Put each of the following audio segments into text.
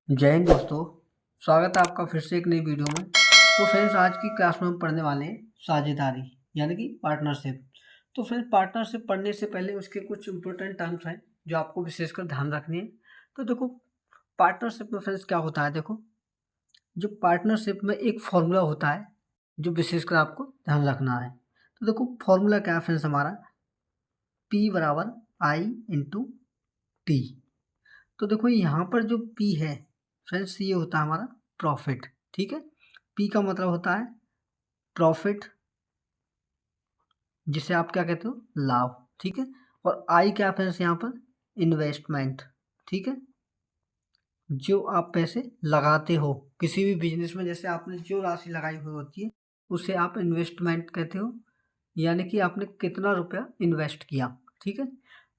जय हिंद दोस्तों। स्वागत है आपका फिर से एक नई वीडियो में। तो फ्रेंड्स, आज की क्लास में हम पढ़ने वाले हैं साझेदारी यानी कि पार्टनरशिप। तो फ्रेंड्स, पार्टनरशिप पढ़ने से पहले उसके कुछ इंपॉर्टेंट टर्म्स हैं जो आपको विशेषकर ध्यान रखनी है। तो देखो, पार्टनरशिप में फ्रेंड्स क्या होता है। देखो, जो पार्टनरशिप में एक फॉर्मूला होता है जो विशेषकर आपको ध्यान रखना है। तो देखो, फॉर्मूला क्या है फ्रेंड्स हमारा, P बराबर I इंटू टी। तो देखो, यहाँ पर जो P है फ्रेंड्स, ये होता है हमारा प्रॉफिट। ठीक है, P का मतलब होता है प्रॉफिट, जिसे आप क्या कहते हो, लाभ। ठीक है, और I क्या फ्रेंड्स यहाँ पर, इन्वेस्टमेंट। ठीक है, जो आप पैसे लगाते हो किसी भी बिजनेस में, जैसे आपने जो राशि लगाई हुई होती है उसे आप इन्वेस्टमेंट कहते हो, यानी कि आपने कितना रुपया इन्वेस्ट किया। ठीक है,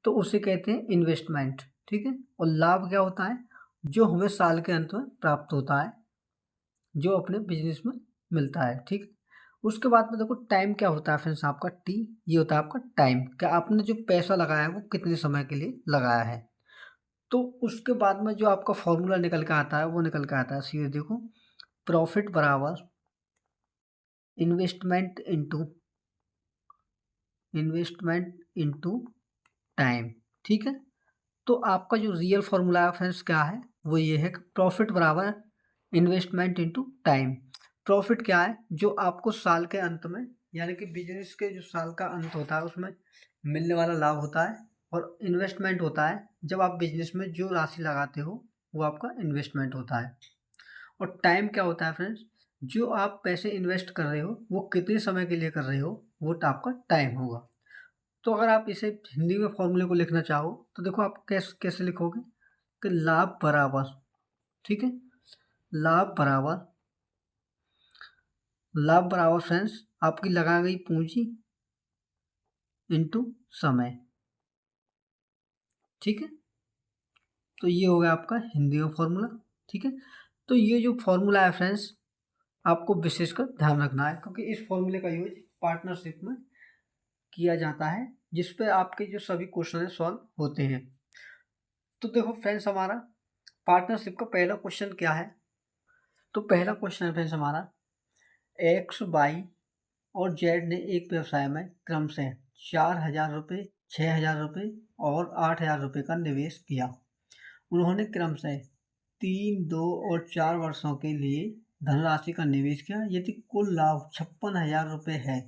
तो उसे कहते हैं इन्वेस्टमेंट। ठीक है, और लाभ क्या होता है, जो हमें साल के अंत में प्राप्त होता है, जो अपने बिजनेस में मिलता है। ठीक, उसके बाद में देखो, टाइम क्या होता है फ्रेंड्स आपका, टी। ये होता है आपका टाइम, क्या आपने जो पैसा लगाया है वो कितने समय के लिए लगाया है। तो उसके बाद में जो आपका फॉर्मूला निकल के आता है वो निकल के आता है सीधे, देखो, प्रॉफिट बराबर इन्वेस्टमेंट इनटू टाइम। ठीक है, तो आपका जो रियल फॉर्मूला है फ्रेंड्स क्या है, वो ये है कि प्रॉफिट बराबर इन्वेस्टमेंट इनटू टाइम। प्रॉफिट क्या है, जो आपको साल के अंत में, यानी कि बिजनेस के जो साल का अंत होता है उसमें मिलने वाला लाभ होता है। और इन्वेस्टमेंट होता है, जब आप बिजनेस में जो राशि लगाते हो वो आपका इन्वेस्टमेंट होता है। और टाइम क्या होता है फ्रेंड्स, जो आप पैसे इन्वेस्ट कर रहे हो वो कितने समय के लिए कर रहे हो, वो आपका टाइम होगा। तो अगर आप इसे हिंदी में फॉर्मूले को लिखना चाहो तो देखो, आप कैसे कैसे लिखोगे कि लाभ बराबर, ठीक है, लाभ बराबर, लाभ बराबर फ्रेंड्स आपकी लगाई गई पूंजी इनटू समय। ठीक है, तो ये हो गया आपका हिंदी में फॉर्मूला। ठीक है, तो ये जो फॉर्मूला है फ्रेंड्स, आपको विशेषकर ध्यान रखना है, क्योंकि इस फॉर्मूले का यूज पार्टनरशिप में किया जाता है, जिस पे आपके जो सभी क्वेश्चन है सॉल्व होते हैं। तो देखो फ्रेंड्स, हमारा पार्टनरशिप का पहला क्वेश्चन क्या है। तो पहला क्वेश्चन है फ्रेंड्स हमारा, एक्स, वाई और जेड ने एक व्यवसाय में क्रमशः 4,000 रुपये, 6,000 रुपये और 8,000 रुपये का निवेश किया। उन्होंने क्रमशः 3, 2 और 4 वर्षों के लिए धनराशि का निवेश किया। यदि कुल लाभ 56,000 रुपये है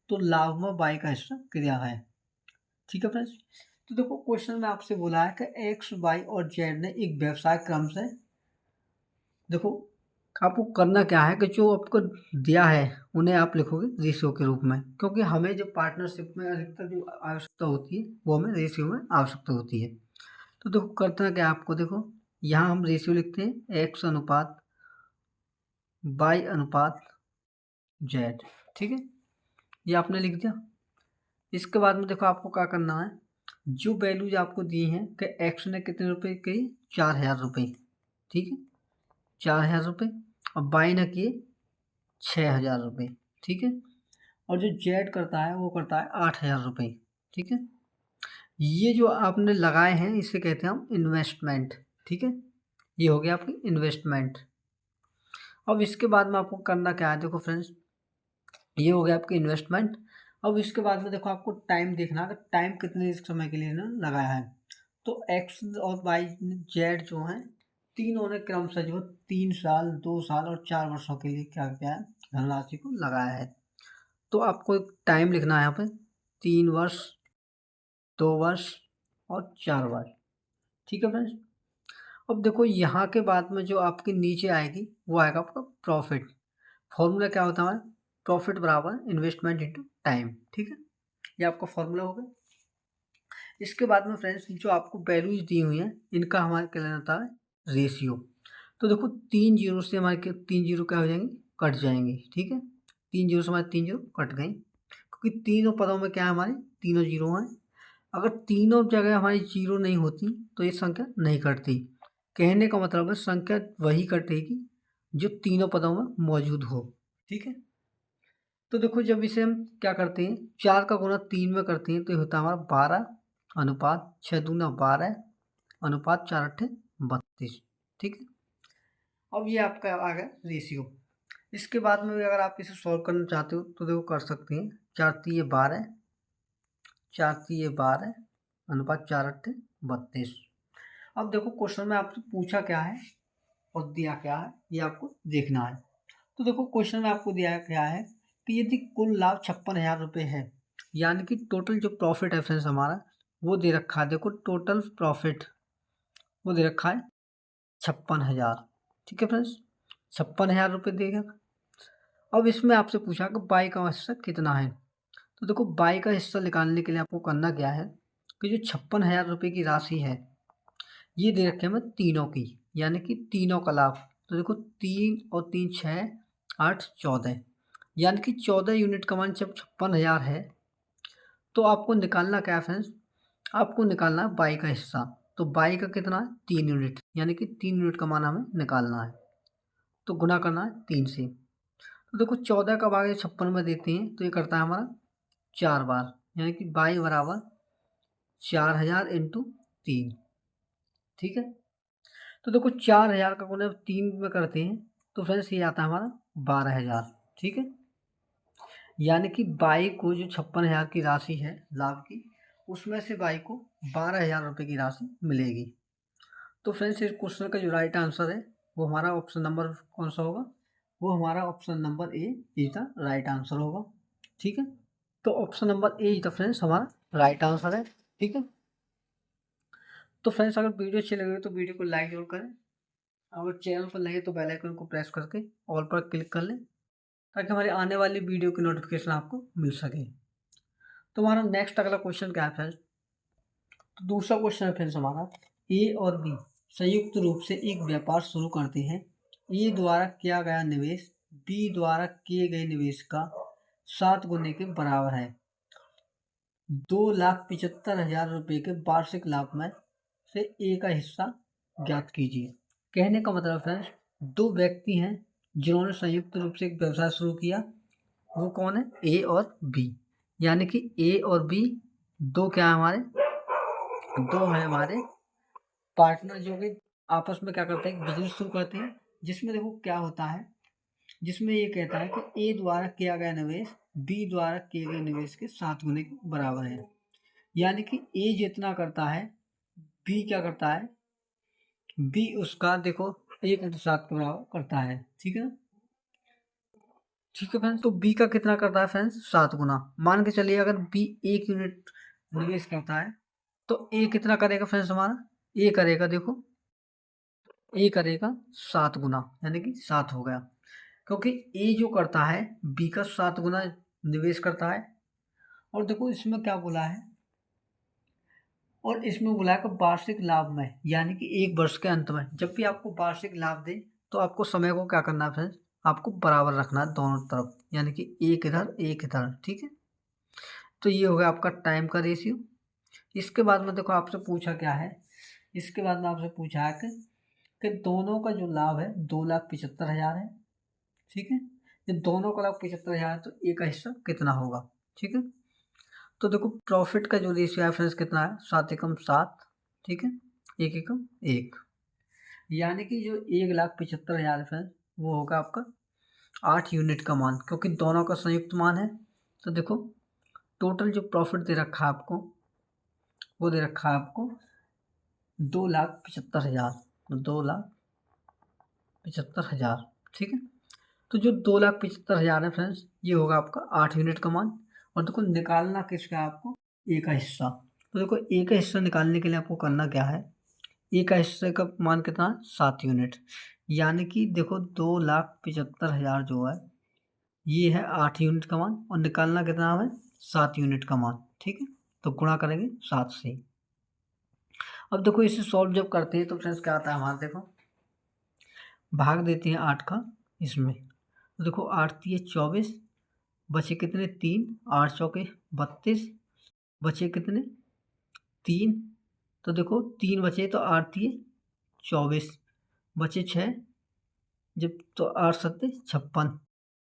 तो लाभ में वाई का हिस्सा कितना है। ठीक है फ्रेंड्स, तो देखो, क्वेश्चन में आपसे बोला है कि एक्स, वाई और जेड ने एक व्यवसाय क्रमशः, देखो, आपको करना क्या है कि जो आपको दिया है उन्हें आप लिखोगे रेशियो के रूप में, क्योंकि हमें जो पार्टनरशिप में अधिकतर जो आवश्यकता होती है वो हमें रेशियो में आवश्यकता होती है। तो देखो, करना क्या है आपको, देखो, यहाँ हम रेशियो लिखते हैं एक्स अनुपात वाई अनुपात जेड। ठीक है, ये आपने लिख दिया। इसके बाद में देखो, आपको क्या करना है, जो वैल्यूज आपको दी हैं कि एक्स ने कितने रुपए किए, 4,000 रुपये। ठीक है, 4,000 रुपये, और वाई ने किए 6,000 रुपये। ठीक है, और जो जेड करता है वो करता है 8,000 रुपये। ठीक है, ये जो आपने लगाए हैं इसे कहते हैं हम इन्वेस्टमेंट। ठीक है, ये हो गया आपकी इन्वेस्टमेंट। अब इसके बाद में आपको करना क्या है, देखो फ्रेंड्स, ये हो गया आपकी इन्वेस्टमेंट। अब इसके बाद में देखो, आपको टाइम देखना है कि टाइम कितने समय के लिए इन्होंने लगाया है। तो एक्स और वाई जेड जो हैं, तीनों ने क्रमशः जो 3 साल, 2 साल और 4 वर्षों के लिए क्या किया है, धनराशि को लगाया है। तो आपको एक टाइम लिखना है यहाँ पे, 3 वर्ष, 2 वर्ष और 4 वर्ष। ठीक है फ्रेंड्स, अब देखो, यहाँ के बाद में जो आपके नीचे आएगी वो आएगा आपका प्रॉफिट। फॉर्मूला क्या होता है, प्रॉफिट बराबर इन्वेस्टमेंट इंटू टाइम। ठीक है, ये आपका फॉर्मूला हो गया। इसके बाद में फ्रेंड्स, जो आपको वैल्यूज दी हुई हैं इनका हमारे क्या लेना होता है, रेशियो। तो देखो, 3 जीरो से हमारे 3 जीरो क्या हो जाएंगे, कट जाएंगे। ठीक है, 3 जीरो से हमारे 3 जीरो कट गए, क्योंकि तीनों पदों में क्या है, हमारे तीनों जीरो हैं। अगर तीनों जगह हमारी जीरो नहीं होती तो ये संख्या नहीं कटती। कहने का मतलब है संख्या वही कटेगी जो तीनों पदों में मौजूद हो। ठीक है, तो देखो, जब इसे हम क्या करते हैं, 4 का गुणा 3 में करते हैं तो ये होता है हमारा 12 अनुपात 6 दूना 12 अनुपात 4 अट्ठे 32। ठीक है, अब ये आपका आ गया रेशियो। इसके बाद में भी अगर आप इसे सॉल्व करना चाहते हो तो देखो कर सकते हैं। 4 तिये 12, 4 तिये 12 अनुपात 4 अट्ठे 32। अब देखो क्वेश्चन में आपसे पूछा क्या है और दिया क्या है, ये आपको देखना है। तो देखो क्वेश्चन में आपको दिया क्या है कि यदि कुल लाभ 56,000 रुपये है, यानी कि टोटल जो प्रॉफिट है फ्रेंड्स हमारा वो दे रखा है। देखो टोटल प्रॉफिट वो दे रखा है 56,000। ठीक है फ्रेंड्स, 56,000 रुपये देगा। अब इसमें आपसे पूछा कि बाई का हिस्सा कितना है। तो देखो बाई का हिस्सा निकालने के लिए आपको करना क्या है कि जो 56,000 रुपये की राशि है ये दे रखे हमें तीनों की, यानी कि तीनों का लाभ। तो देखो 3 और 3 6 8 14, यानी कि 14 यूनिट का मान जब 56,000 है तो आपको निकालना क्या है फ्रेंड्स, आपको निकालना है बाई का हिस्सा। तो बाई का कितना है 3 यूनिट, यानी कि 3 यूनिट का मान हमें निकालना है। तो गुना करना है 3 से। तो देखो 14 का भाग 56 में देते हैं तो ये करता है हमारा 4 बार, यानी कि बाई बराबर 4,000 इंटू 3। ठीक है, तो देखो 4,000 का गुना 3 में करते हैं तो फ्रेंड्स ये आता है हमारा 12,000। ठीक है, यानी कि बाई को जो 56,000 की राशि है लाभ की, उसमें से बाई को 12,000 रुपये की राशि मिलेगी। तो फ्रेंड्स इस क्वेश्चन का जो राइट आंसर है वो हमारा ऑप्शन नंबर कौन सा होगा, वो हमारा option number A is the right answer होगा। ठीक है, तो option number A is the friends हमारा राइट आंसर है। ठीक है, तो फ्रेंड्स अगर वीडियो अच्छी लगे तो वीडियो को लाइक जरूर करें। अगर चैनल पर नए तो बेल आइकन को प्रेस करके ऑल पर क्लिक कर लें ताकि हमारी आने वाली वीडियो की नोटिफिकेशन आपको मिल सके। तो हमारा नेक्स्ट अगला क्वेश्चन क्या है फ्रेंड्स, तो दूसरा क्वेश्चन है फ्रेंड्स हमारा, ए और बी संयुक्त रूप से एक व्यापार शुरू करते हैं। ए द्वारा किया गया निवेश बी द्वारा किए गए निवेश का 7 गुने के बराबर है। 2,75,000 रुपये के वार्षिक लाभ में से ए का हिस्सा ज्ञात कीजिए। कहने का मतलब फ्रेंड्स, दो व्यक्ति हैं जिन्होंने संयुक्त रूप से एक व्यवसाय शुरू किया। वो कौन है, ए और बी, यानी कि ए और बी दो क्या है हमारे, दो है हमारे पार्टनर जो कि आपस में क्या करते हैं, बिजनेस शुरू करते हैं। जिसमें देखो क्या होता है, जिसमें ये कहता है कि ए द्वारा किया गया निवेश बी द्वारा किए गए निवेश के 7 गुने के बराबर है। यानी कि ए जितना करता है बी क्या करता है, बी उसका देखो 1/7 के बराबर करता है। ठीक है, ठीक है फ्रेंड्स, तो बी का कितना करता है फ्रेंड्स, 7 गुना। मान के चलिए अगर बी 1 यूनिट निवेश करता है तो ए कितना करेगा फ्रेंड्स हमारा, ए करेगा देखो, ए करेगा 7 गुना, यानी कि 7 हो गया। क्योंकि ए जो करता है बी का 7 गुना निवेश करता है। और देखो इसमें क्या बोला है, और इसमें बोला है कि वार्षिक लाभ में, यानी कि 1 वर्ष के अंत में जब भी आपको वार्षिक लाभ दे तो आपको समय को क्या करना है फ्रेंड्स, आपको बराबर रखना है दोनों तरफ, यानी कि एक इधर एक इधर। ठीक है, तो ये हो गया आपका टाइम का रेशियो। इसके बाद में देखो आपसे पूछा क्या है, इसके बाद में आपसे पूछा है कि दोनों का जो लाभ है 2,75,000 है। ठीक है, जब दोनों का लाभ 75,000 है तो ए का हिस्सा कितना होगा। ठीक है, तो देखो प्रॉफिट का जो रेशियो है फ्रेंड्स कितना है, 7 एकम 7। ठीक है, 1 एकम 1, यानी कि जो 1,75,000 है फ्रेंड्स वो होगा आपका 8 यूनिट का मान, क्योंकि दोनों का संयुक्त मान है। तो देखो टोटल जो प्रॉफिट दे रखा है आपको, वो दे रखा है आपको 2,75,000, 2,75,000। ठीक है, तो जो 2,75,000 है फ्रेंड्स ये होगा आपका 8 यूनिट का मान। और देखो निकालना किसका है आपको, ए का हिस्सा। तो देखो ए का हिस्सा निकालने के लिए आपको करना क्या है, ए का हिस्से का मान कितना है 7 यूनिट, यानी कि देखो 2,75,000 जो है ये है 8 यूनिट का मान, और निकालना कितना है 7 यूनिट का मान। ठीक है, तो गुणा करेंगे 7 से। अब देखो इसे सॉल्व जब करते हैं तो फ्रेंड्स क्या आता है हमारा, देखो भाग देते हैं 8 का इसमें। तो देखो 8 तिये 24, बचे कितने 3, 8 चौके 32, बचे कितने 3। तो देखो 3 बचे तो 8 तिये 24, बचे 6, जब तो 8 सत्ते 56,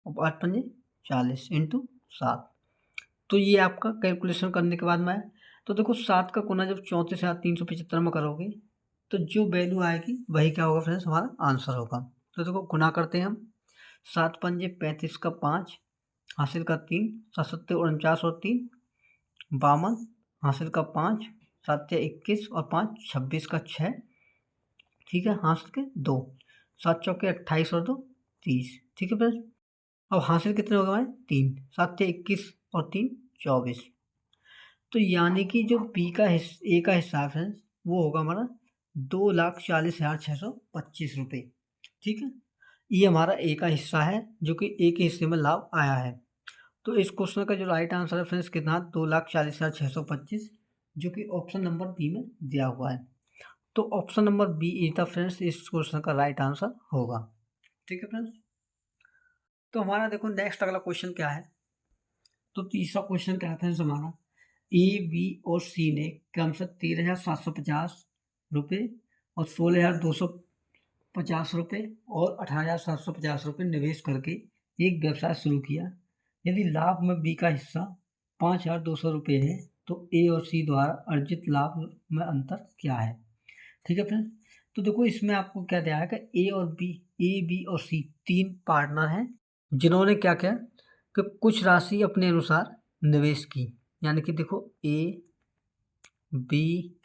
और 8 पंजे 40 इंटू 7। तो ये आपका कैलकुलेशन करने के बाद में, तो देखो 7 का गुना जब 34,375 में करोगे तो जो वैल्यू आएगी वही क्या होगा फ्रेंड्स, हमारा आंसर होगा। तो देखो गुना करते हैं हम। 7 पंजे 35 का 5 हासिल का 3, 7 सत्ते 49 और 3 52 हासिल का 5, 7 21 और 5 26 का 6, ठीक है, हासिल के 2, 7 चौके 28 और 2 30, ठीक है फ्रेंड्स। अब हासिल कितने हो गए हमारे 3, 7 21 और 3 24। तो यानी कि जो बी का ए का हिस्सा है फ्रेंड्स, वो होगा हमारा 2,40,625 रुपये, ठीक है। ये हमारा ए का हिस्सा है जो कि ए के हिस्से में लाभ आया है। तो इस क्वेश्चन का जो राइट आंसर है फ्रेंड्स कितना, 2,40,625, जो कि ऑप्शन नंबर बी में दिया हुआ है। तो option number B is the friends इस क्वेश्चन का राइट आंसर होगा, ठीक है फ्रेंड्स। तो हमारा देखो नेक्स्ट अगला क्वेश्चन क्या है। तो तीसरा क्वेश्चन क्या है फ्रेंड्स हमारा, ए बी और सी ने क्रमशः 13,750 रुपये और 16,250 रुपये और 18,750 रुपये निवेश करके एक व्यवसाय शुरू किया। यदि लाभ में बी का हिस्सा 5,200 रुपये है तो ए और सी द्वारा अर्जित लाभ में अंतर क्या है, ठीक है फ्रेंड्स। तो देखो इसमें आपको क्या दिया है कि ए बी और सी तीन पार्टनर हैं जिन्होंने क्या किया कि कुछ राशि अपने अनुसार निवेश की, यानी कि देखो ए बी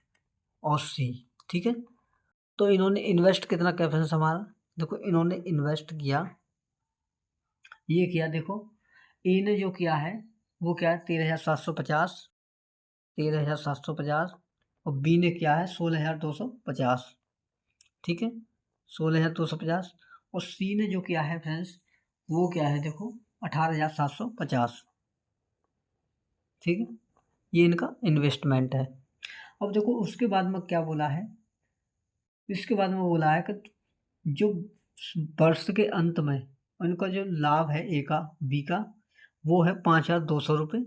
और सी, ठीक है। तो इन्होंने इन्वेस्ट कितना किया फ्रेंड्स हमारा, देखो इन्होंने इन्वेस्ट किया, ये किया देखो ए ने जो किया है वो क्या है 13,750, 13,750 और बी ने किया है 16,250, ठीक है, 16,250 और सी ने जो किया है फ्रेंड्स वो क्या है देखो 18,750, ठीक है। ये इनका इन्वेस्टमेंट है। अब देखो उसके बाद में क्या बोला है, इसके बाद में बोला है कि जो वर्ष के अंत में उनका जो लाभ है ए का बी का वो है 5,200 रुपये।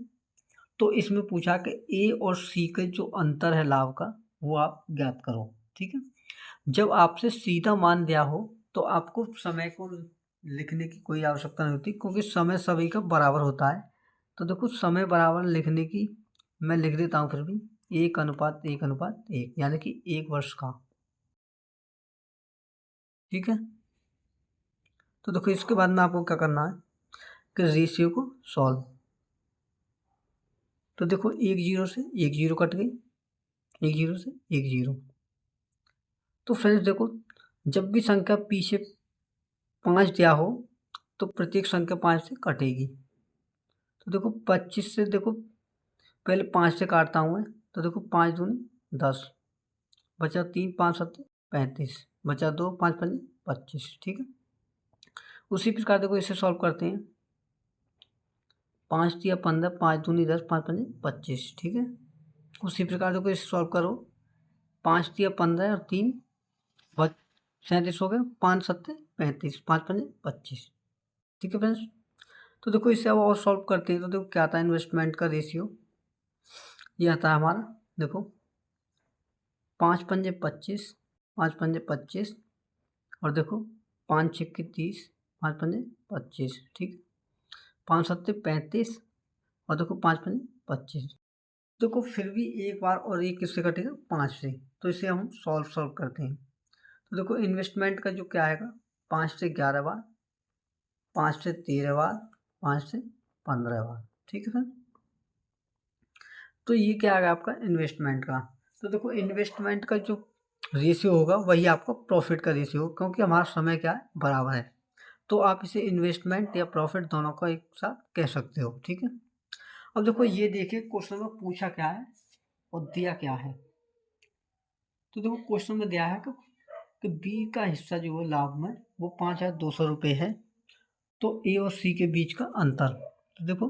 तो इसमें पूछा कि ए और सी के जो अंतर है लाभ का वो आप ज्ञात करो, ठीक है। जब आपसे सीधा मान दिया हो तो आपको समय को लिखने की कोई आवश्यकता नहीं होती क्योंकि समय सभी का बराबर होता है। तो देखो समय बराबर लिखने की मैं लिख देता हूँ फिर भी 1:1:1 यानी कि 1 वर्ष का, ठीक है। तो देखो इसके बाद में आपको क्या करना है कि रेशियो को सॉल्व। तो देखो एक जीरो से एक जीरो कट गई, एक जीरो से एक जीरो। तो फ्रेंड्स देखो जब भी संख्या पीछे 5 दिया हो तो प्रत्येक संख्या 5 से कटेगी। तो देखो 25 से देखो पहले 5 से काटता हूँ मैं, तो देखो 5 दूनी 10, बचा 3, 5 7 35, बचा 2, 5 5 25, ठीक है। उसी प्रकार देखो इसे सॉल्व करते हैं, 5 या 15, 5 दूनी 10, 5 5 25, ठीक है। उसी प्रकार देखो इसे सॉल्व करो, 5 या 15 और 3 37 हो गए, 5 7 35, 5 5 25, ठीक है फ्रेंड्स। तो देखो इसे अब और सॉल्व करते हैं तो देखो क्या आता है इन्वेस्टमेंट का रेशियो, ये आता है हमारा देखो 5 पंजे 25, 5 पंजे 25 और देखो 5 छक्के 30, 5 पंजे 25, ठीक, 5 सत्ते 35 और देखो 5 पंजे 25। देखो फिर भी एक बार और एक किससे कटेगा 5 से, तो इसे हम सॉल्व करते हैं। तो देखो इन्वेस्टमेंट का जो क्या आएगा 5 से 11 बार, 5 से 13 बार, 5 से 15 बार, ठीक है सर। तो ये क्या आएगा आपका इन्वेस्टमेंट का। तो देखो इन्वेस्टमेंट का जो रेशियो होगा वही आपका प्रॉफिट का रेशियो होगा क्योंकि हमारा समय क्या है बराबर है। तो आप इसे इन्वेस्टमेंट या प्रॉफिट दोनों का एक साथ कह सकते हो, ठीक है। अब देखो ये देखिए क्वेश्चन में पूछा क्या है और दिया क्या है। तो देखो क्वेश्चन में दिया है कि बी का हिस्सा जो है लाभ में वो 5,200 रुपये है, तो ए और सी के बीच का अंतर। तो देखो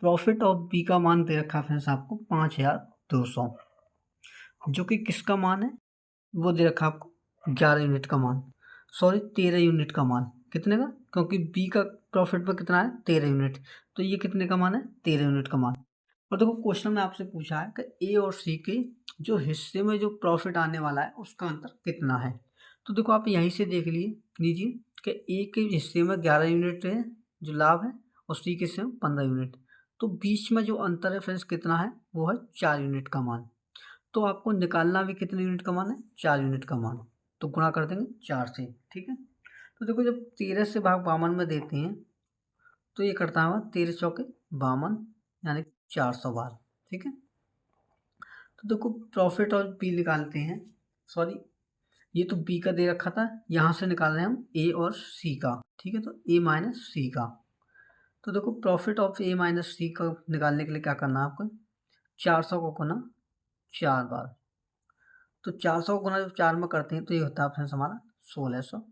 प्रॉफिट ऑफ बी का मान दे रखा है फ्रेंड्स आपको 5,200, जो कि किसका मान है वो दे रखा है आपको 11 यूनिट का मान, सॉरी 13 यूनिट का मान, कितने का, क्योंकि बी का प्रॉफिट में कितना है 13 यूनिट, तो ये कितने का मान है 13 यूनिट का मान। और देखो क्वेश्चन में आपसे पूछा है कि ए और सी के जो हिस्से में जो प्रॉफिट आने वाला है उसका अंतर कितना है। तो देखो आप यहीं से देख लीजिए कि ए के हिस्से में 11 यूनिट है जो लाभ है और सी के हिस्से में 15 यूनिट, तो बीच में जो अंतर है फ्रेंड्स कितना है वो है 4 यूनिट का मान। तो आपको निकालना भी कितने यूनिट का मान है 4 यूनिट का मान, तो गुणा कर देंगे 4 से, ठीक है। तो देखो जब 13 से भाग 52 में देते हैं तो ये करता है 13 चौके 52 यानी 400 बार, ठीक है। तो देखो प्रॉफिट और पी निकालते हैं, सॉरी ये तो बी का दे रखा था, यहाँ से निकाल रहे हैं हम ए और सी का, ठीक है। तो ए माइनस सी का, तो देखो प्रॉफिट ऑफ ए माइनस सी का निकालने के लिए क्या करना है आपको, 400 को गुना 4 बार। तो 400 को गुना जब 4 में करते हैं तो ये होता है फ्रेंड्स हमारा 1600,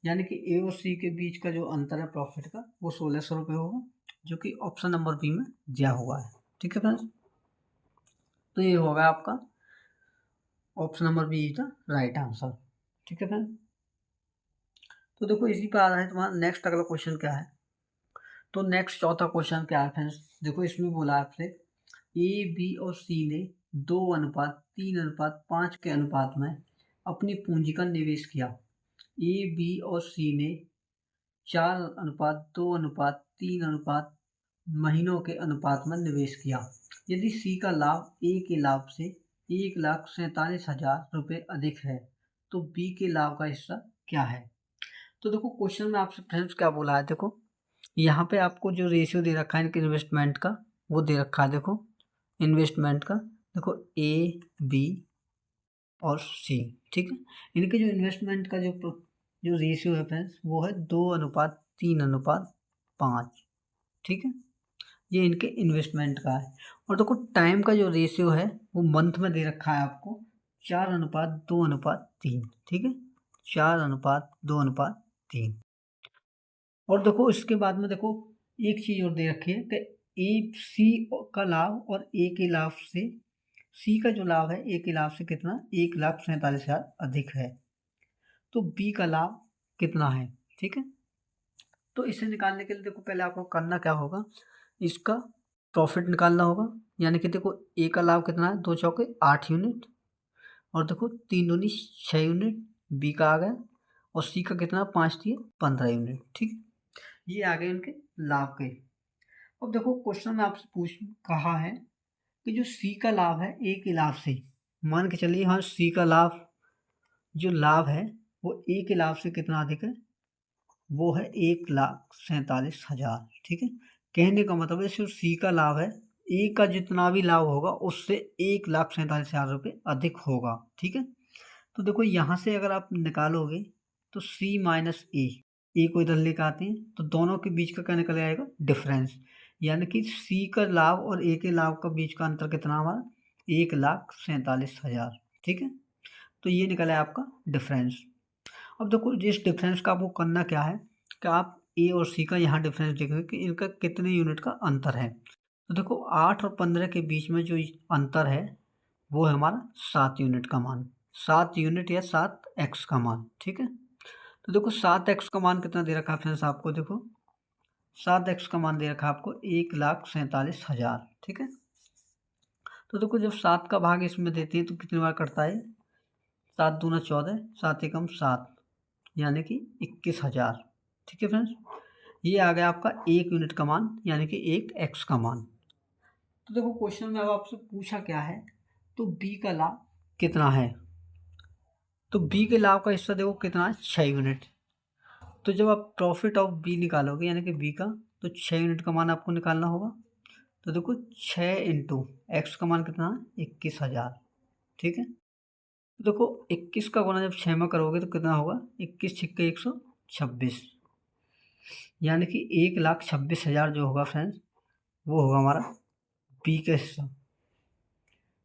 यानी कि ए और सी के बीच का जो अंतर है प्रॉफिट का वो 1600 रुपये होगा, जो कि ऑप्शन नंबर बी में दिया हुआ है, ठीक है फ्रेंड्स। तो ये होगा आपका option number B is the right answer, ठीक है फ्रेंड्स। तो देखो इसी पे आ रहा है तुम्हारा नेक्स्ट अगला क्वेश्चन क्या है। तो नेक्स्ट चौथा क्वेश्चन क्या है फ्रेंड्स, देखो इसमें बोला आपसे ए बी और सी ने 2:3:5 के अनुपात में अपनी पूंजी का निवेश किया। ए बी और सी ने 4:2:3 महीनों के अनुपात में निवेश किया। यदि सी का लाभ ए के लाभ से 1,47,000 रुपये अधिक है तो बी के लाभ का हिस्सा क्या है। तो देखो क्वेश्चन में आपसे फ्रेंड्स क्या बोला है, देखो यहाँ पे आपको जो रेशियो दे रखा है इनके इन्वेस्टमेंट का वो दे रखा है, देखो इन्वेस्टमेंट का, देखो ए बी और सी, ठीक है। इनके जो इन्वेस्टमेंट का जो रेशियो है फ्रेंड्स वो है 2:3:5, ठीक है। ये इनके इन्वेस्टमेंट का है। और देखो टाइम का जो रेशियो है वो मंथ में दे रखा है आपको 4:2:3, ठीक है, 4:2:3। और देखो इसके बाद में देखो एक चीज़ और दे रखी है कि ए सी का लाभ और ए के लाभ से, सी का जो लाभ है ए के लाभ से कितना 1,47,000 अधिक है, तो बी का लाभ कितना है, ठीक है। तो इसे निकालने के लिए देखो पहले आपको करना क्या होगा, इसका प्रॉफिट निकालना होगा, यानी कि देखो ए का लाभ कितना है 2 चौके 8 यूनिट, और देखो 3 दूनी 6 यूनिट बी का आ गया, और सी का कितना 5 दिए 15 यूनिट, ठीक है। ये आ गए उनके लाभ के। अब देखो क्वेश्चन में आपसे कहा है कि जो सी का लाभ है ए के लाभ से, मान के चलिए हाँ सी का लाभ जो लाभ है वो ए के लाभ से कितना अधिक है, वो है 1,47,000, ठीक है। कहने का मतलब है सिर्फ सी का लाभ है, ए का जितना भी लाभ होगा उससे 1,47,000 रुपये अधिक होगा, ठीक है। तो देखो यहाँ से अगर आप निकालोगे तो सी माइनस ए को इधर लेकर आते हैं तो दोनों के बीच का क्या निकल आएगा डिफरेंस, यानी कि सी का लाभ और ए के लाभ का बीच का अंतर कितना हमारा 1,47,000, ठीक है। तो ये निकला है आपका डिफरेंस। अब देखो इस डिफरेंस का आपको करना क्या है कि आप ए और सी का यहाँ डिफरेंस देखेंगे कि इनका कितने यूनिट का अंतर है। तो देखो 8 और 15 के बीच में जो अंतर है वो है हमारा 7 यूनिट का मान, 7 यूनिट या 7x का मान, ठीक है। तो देखो 7x का मान कितना दे रखा है फ्रेंड्स आपको, देखो 7x का मान दे रखा है आपको 1,47,000, ठीक है। तो देखो जब 7 का भाग इसमें देते हैं तो कितनी बार करता है, 7 दूना 14, 7 एकम 7, यानी कि 21,000, ठीक है फ्रेंड्स। ये आ गया आपका 1 यूनिट का मान, यानी कि 1x का मान। तो देखो क्वेश्चन में अब आपसे पूछा क्या है, तो बी का लाभ कितना है, तो बी के लाभ का हिस्सा देखो कितना है 6 यूनिट। तो जब आप प्रॉफिट ऑफ बी निकालोगे यानी कि बी का, तो 6 यूनिट का मान आपको निकालना होगा। तो देखो 6 इंटू एक्स का मान कितना है 21,000, ठीक है। तो देखो 21 का गुना जब 6 में करोगे तो कितना होगा 21 छिक्के 126, यानी कि 1,26,000 जो होगा फ्रेंड्स वो होगा हमारा बी का हिस्सा,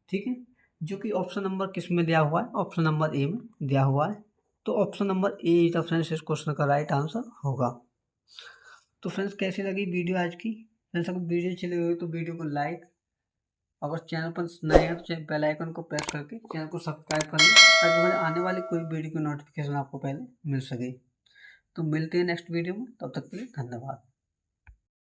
ठीक है। जो कि ऑप्शन नंबर किस में दिया हुआ है, ऑप्शन नंबर ए में दिया हुआ है। तो option number A is the friends इस क्वेश्चन का राइट आंसर होगा। तो फ्रेंड्स कैसी लगी वीडियो आज की, फ्रेंड्स अगर वीडियो चली हुई तो वीडियो को लाइक, अगर चैनल पर नए हैं तो बेल आइकन को प्रेस करके चैनल को सब्सक्राइब कर लें ताकि हमारे आने वाली कोई वीडियो की नोटिफिकेशन आपको पहले मिल सके। तो मिलते हैं नेक्स्ट वीडियो में, तब तक के लिए धन्यवाद।